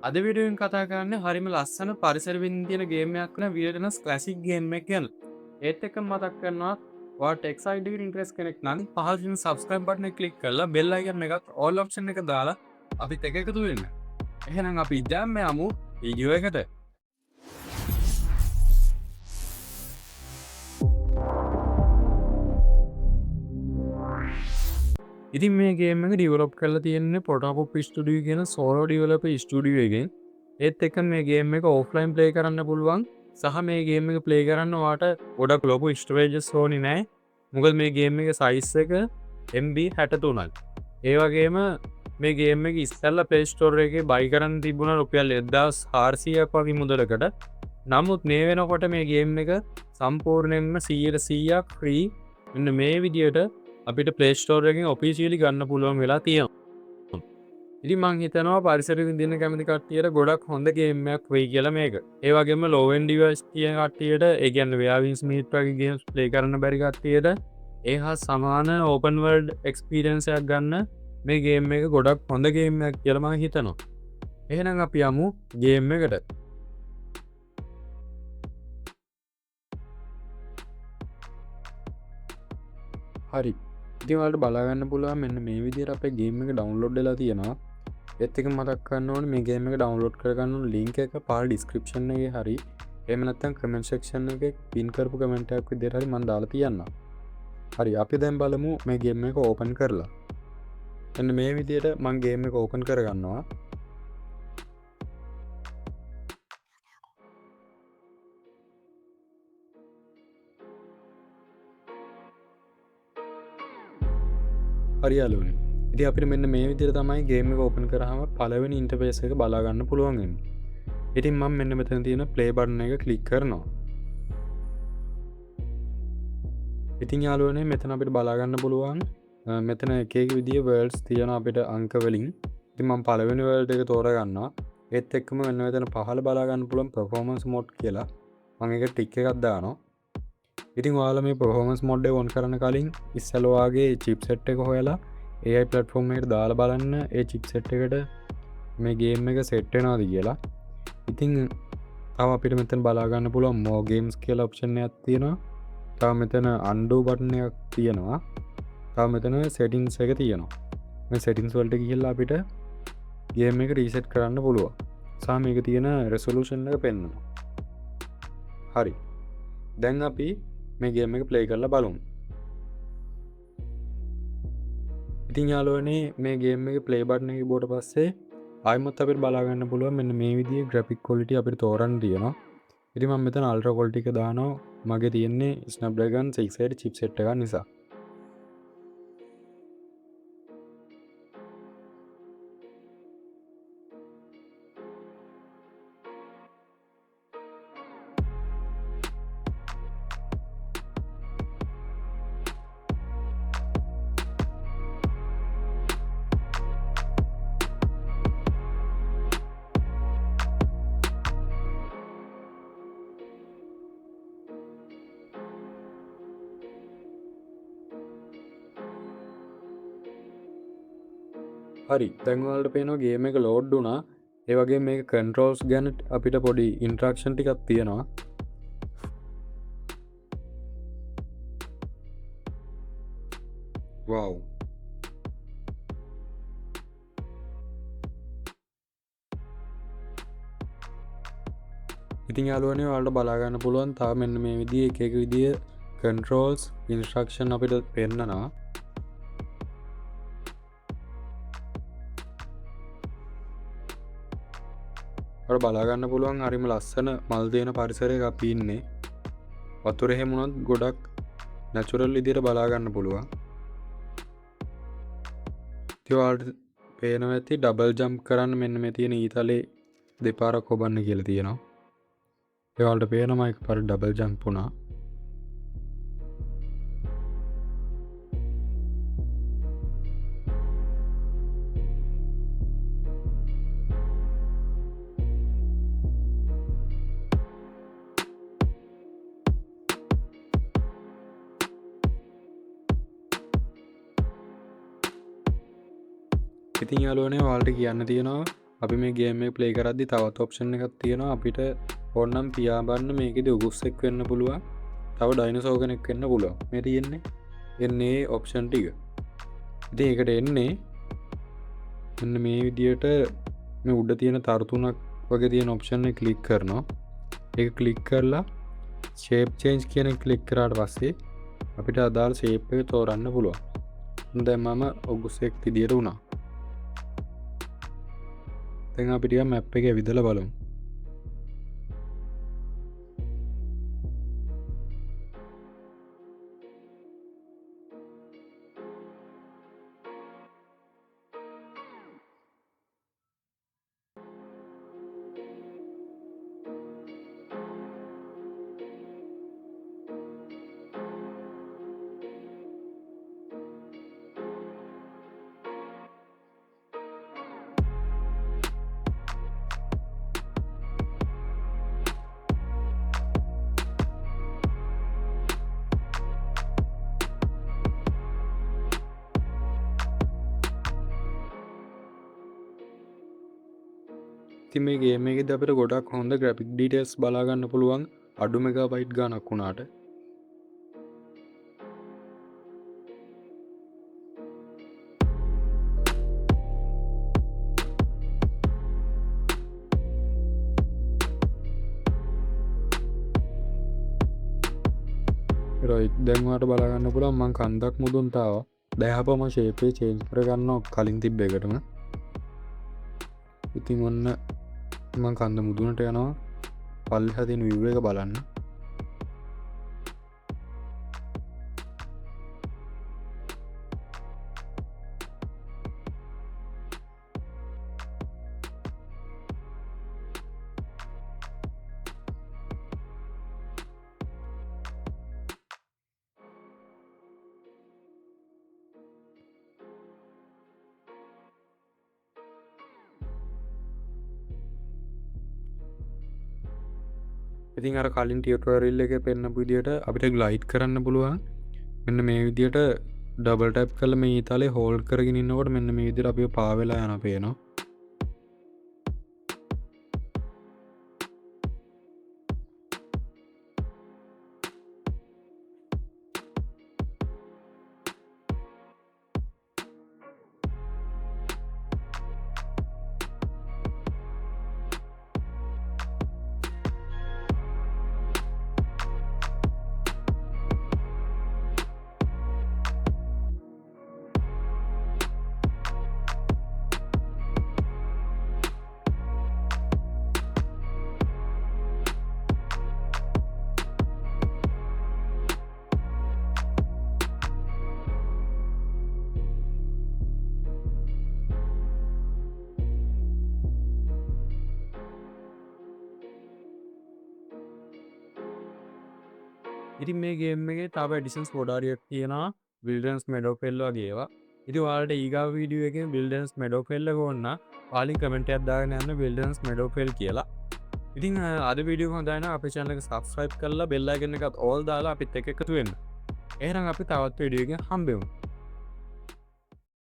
අද වීඩියෝෙන් කතා කරන්නේ හරිම ලස්සන පරිසර වින්දින ගේම් එකක් වෙන විල්ඩර්නස් ක්ලාසික් ගේම් එක ගැන. ඒත් එක්කම මතක් කරනවා ඔයාට එක්සයිටඩ් එකකින් ඉන්ටරෙස්ට් කෙනෙක් නම් පහළ තියෙන සබ්ස්ක්‍රයිබ් බටන් එක ක්ලික් කරලා බෙල් අයිකන් එකත් ඕල් ඔප්ෂන් එක දාලා අපිත් එක්ක එකතු වෙන්න. එහෙනම් අපි දැන් යමු වීඩියෝ එකට. ඉතින් මේ ගේම් එක ඩෙවලොප් කරලා තියෙන්නේ පොටොපොප් ස්ටුඩියෝ කියන සෝලෝ ඩෙවලොපර් ස්ටුඩියෝ එකෙන්. ඒත් එක්කම මේ ගේම් එක ඔෆ්ලයින් ප්ලේ කරන්න පුළුවන්. සහ මේ ගේම් එක ප්ලේ කරන්න ඔයාට ගොඩක් ලොකු ස්ටෝරේජස් ඕනේ නෑ. මොකද මේ ගේම් එකේ සයිස් එක MB 63යි. ඒ වගේම මේ ගේම් එක ඉස්සෙල්ලා Play Store එකේ බයි කරන්න තිබුණා රුපියල් 1400ක් වගේ මුදලකට. නමුත් මේ වෙනකොට මේ ගේම් එක සම්පූර්ණයෙන්ම 100%ක් ෆ්‍රී. මෙන්න මේ විදියට අපිට Play Store එකෙන් ඔෆිෂියලි ගන්න පුළුවන් වෙලා තියෙනවා. ඉතින් මං හිතනවා පරිසර විඳින්න කැමති කට්ටියට ගොඩක් හොඳ ගේම් එකක් වෙයි කියලා මේක. ඒ වගේම low end device තියෙන කට්ටියට ඒ කියන්නේ Where Smith වගේ games play කරන්න බැරි කට්ටියට ඒ හා සමාන open world experience එකක් ගන්න මේ ගේම් එක ගොඩක් හොඳ ගේම් එකක් කියලා මම හිතනවා. එහෙනම් අපි යමු ගේම් එකට. හරි. ඉතින් ඔයාලට බලා ගන්න පුළුවන් මෙන්න මේ විදිහට අපේ ගේම් එක ඩවුන්ලෝඩ් වෙලා තියෙනවා. ඒත් එක මතක් කරන්න ඕනේ මේ ගේම් එක ඩවුන්ලෝඩ් කරගන්න ඕන ලින්ක් එක පාර ඩිස්ක්‍රිප්ෂන් එකේ හරි එහෙම නැත්නම් කමෙන්ට් සෙක්ෂන් එකේ පින් කරපු කමෙන්ට් එකක් විදිහට හරි මම දාලා තියන්නම්. හරි අපි දැන් බලමු මේ ගේම් එක ඕපන් කරලා. එන්න මේ විදිහට මම ගේම් එක ඕපන් කරගන්නවා. හරි යාළුවනේ. ඉතින් අපිට මෙන්න මේ විදිහට තමයි ගේම් එක ඕපන් කරාම පළවෙනි ඉන්ටර්ෆේස් එක බලා ගන්න පුළුවන් වෙන්නේ. ඉතින් මම මෙන්න මෙතන තියෙන ප්ලේ බටන් එක ක්ලික් කරනවා. ඉතින් යාළුවනේ මෙතන අපිට බලා ගන්න පුළුවන් මෙතන එක එක විදිහේ වර්ල්ඩ්ස් තියෙනවා අපිට අංක වලින්. ඉතින් මම පළවෙනි වර්ල්ඩ් එක තෝරගන්නවා. ඒත් එක්කම මෙන්න මෙතන පහළ බලා ගන්න පුළුවන් performance mode කියලා. මම ඒක ටික් එකක් දානවා. ඉතින් ඔයාලා මේ performance mode එක on කරන්න කලින් ඉස්සෙල්ලා ඔයාගේ chipset එක හොයලා AI platform එකට දාලා බලන්න ඒ chipset එකට මේ ගේම් එක set වෙනවද කියලා. ඉතින් තව අපිට මෙතන බලා ගන්න පුළුවන් more games කියලා option එකක් තියෙනවා. තව මෙතන undo button එකක් තියෙනවා. තව මෙතන settings එක තියෙනවා. මේ settings වලට ගිහිල්ලා අපිට ගේම් එක reset කරන්න පුළුවන්. සහ මේක තියෙන resolution එක පෙන්වනවා. හරි. දැන් අපි මේ ගේම් එක play කරලා බලමු. ඉතින් යාළුවනේ මේ ගේම් එකේ play button එක ගිහුවට පස්සේ ආයෙමත් අපිට බලා ගන්න පුළුවන් මෙන්න මේ විදිහේ graphic quality අපිට තෝරන්න තියෙනවා. ඉතින් මම මෙතන ultra quality එක දානවා. මගේ තියෙන්නේ Snapdragon 680 chipset එකක් නිසා. හරි දැන් ඔයාලට පේනවා ගේම් එක ලෝඩ් වුණා. ඒ වගේම මේක කන්ට්‍රෝල්ස් ගැන අපිට පොඩි ඉන්ට්‍රැක්ෂන් ටිකක් තියෙනවා. වව්. ඉතින් යාළුවනේ ඔයාලට බලා ගන්න පුළුවන් තාම මෙන්න මේ විදිහේ එක එක විදිහේ කන්ට්‍රෝල්ස් ඉන්ස්ට්‍රක්ෂන් අපිට පෙන්නනවා. ඔයාලට බලා ගන්න පුළුවන් හරිම ලස්සන මල් දෙන පරිසරයක අපි ඉන්නේ. වතුර එහෙම වුණත් ගොඩක් නැචරල් විදිහට බලා ගන්න පුළුවන්. ඉතින් ඔයාලට පේනවා ඇති ඩබල් ජම්ප් කරන්න මෙන්න මේ තියෙන ඊතලේ දෙපාරක් හොබන්න කියලා තියෙනවා. ඒ ඔයාලට පේනවා එකපාර ඩබල් ජම්ප් වුණා. ඉතින් යාළුවනේ ඔයාලට කියන්න තියෙනවා අපි මේ ගේම ප්ලේ කරද්දි තවත් ඔප්ෂන් එකක් තියෙනවා අපිට ඔන්නම් පියාබන්න මේකෙද උගුස්සෙක් වෙන්න පුළුවන් තව ඩයිනසෝ කෙනෙක් වෙන්න පුළුවන් මේ තියෙන්නේ එන්නේ ඔප්ෂන් ටික ඉතින් ඒකට එන්නේ එන්න මේ විදියට මේ උඩ තියෙන තර්තුනක් වගේ තියෙන ඔප්ෂන් එක ක්ලික් කරනවා ඒක ක්ලික් කරලා ෂේප් චේන්ජ් කියන ක්ලික් කරාට පස්සේ අපිට අදාළ ෂේප් එක තෝරන්න පුළුවන් දැන් මම ඔගුස්සෙක් විදියට වුණා දැන් අපි ටිකක් මැප් එකේ විදලා බලමු ඉතින් මේ ගේම් එකේදී අපිට ගොඩක් හොඳ ග්‍රැෆික් ඩීටේල්ස් බලා ගන්න පුළුවන් අඩු මෙගාබයිට් ගාණක් වුණාට රයිට් දැන් ඔයාලට බලා ගන්න පුළුවන් මම කන්දක් මුදුන්ට ආවා දැන් අපම ෂේප් එක චේන්ජ් කරගන්නවා කලින් තිබ්බ එකටම ඉතින් ඔන්න මම කන්ද මුදුනට යනවා පල්ලෙහා තියෙන view එක බලන්න ඉතින් අර කලින් ටියුටෝරියල් එකේ පෙන්නපු විදියට අපිට ග්ලයිඩ් කරන්න පුළුවන් මෙන්න මේ විදියට ඩබල් ටැප් කරලා මේ ඊතලේ හෝල්ඩ් කරගෙන ඉන්නකොට මෙන්න මේ විදියට අපිව පා වෙලා යනවා පේනවා ඉතින් මේ ගේම් එකේ තව එඩිෂන්ස් පොඩාරියක් තියෙනවා විල්ඩන්ස් මෙඩෝ ෆෙල් වගේ ඒවා. ඉතින් ඔයාලට ඊගාව වීඩියෝ එකෙන් විල්ඩන්ස් මෙඩෝ ෆෙල් එක ඕන නම් ඔයාලින් කමෙන්ට් එකක් දාගෙන යන්න විල්ඩන්ස් මෙඩෝ ෆෙල් කියලා. ඉතින් අද වීඩියෝ හොඳයි නම් අපේ channel එක subscribe කරලා bell icon එකත් all දාලා අපිත් එක්ක එකතු වෙන්න. එහෙනම් අපි තවත් වීඩියෝ එකකින් හම්බෙමු.